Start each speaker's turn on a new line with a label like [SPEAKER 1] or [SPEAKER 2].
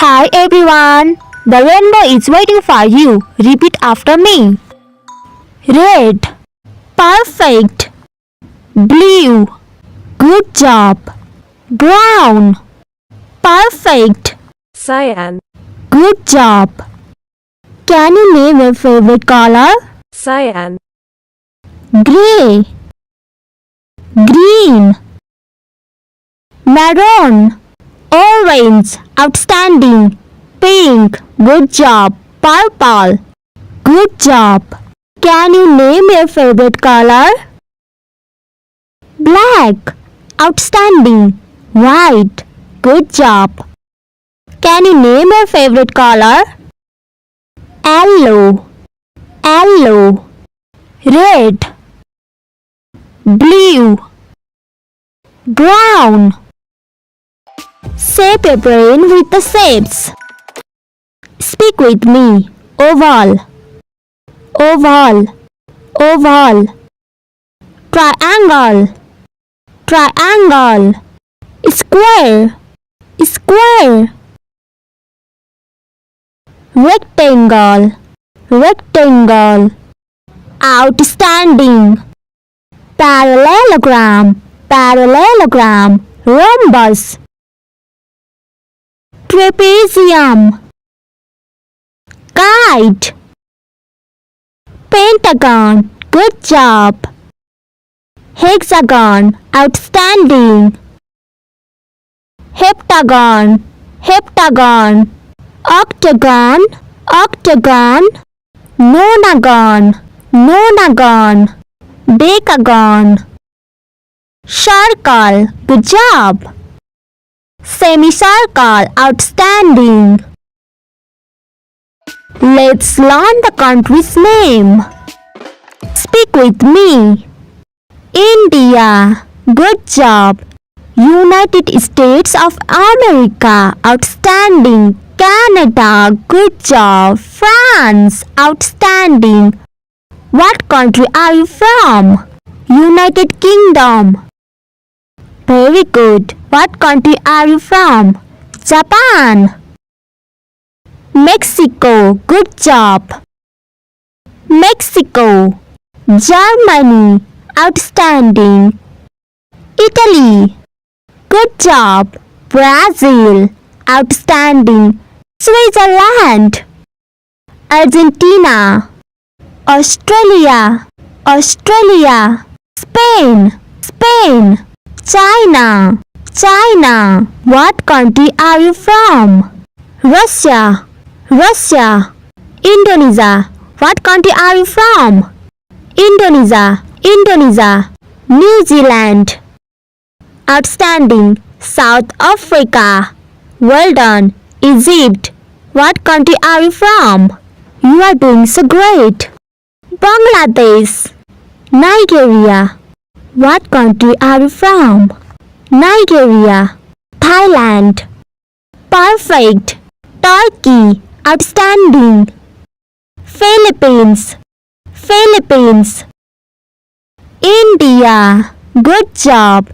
[SPEAKER 1] Hi everyone, the rainbow is waiting for you. Repeat after me. Red, perfect. Blue, good job. Brown, perfect.
[SPEAKER 2] Cyan,
[SPEAKER 1] Good job. Can you name your favorite color?
[SPEAKER 2] cyan,
[SPEAKER 1] Gray, green. Maroon, orange, outstanding. Pink, good job. Purple, good job. Can you name your favorite color? Black, outstanding. White, good job. Can you name your favorite color? Yellow, yellow. Red, blue, brown. Shape your brain with the shapes. Speak with me. Oval, oval, oval. Triangle, triangle. Square, square. Rectangle, rectangle. Outstanding. Parallelogram, parallelogram. Rhombus. Trapezium. Kite. Pentagon, good job. Hexagon, outstanding. Heptagon, heptagon. Octagon, octagon. Nonagon, nonagon. Decagon. Circle, good job. Semicircle, outstanding. Let's learn the country's name. Speak with me. India, good job. United States of America, outstanding. Canada, good job. France, outstanding. What country are you from? United Kingdom. Very good. What country are you from? Japan. Mexico, good job. Mexico. Germany, outstanding. Italy, good job. Brazil, outstanding. Switzerland. Argentina. Australia, Australia. Spain, Spain. China, China. What country are you from? Russia, Russia. Indonesia. What country are you from? Indonesia, Indonesia. New Zealand. Outstanding. South Africa. Well done. Egypt. What country are you from? You are doing so great. Bangladesh. Nigeria. What country are you from? Nigeria. Thailand. Perfect. Turkey. Outstanding. Philippines. Philippines. India. Good job.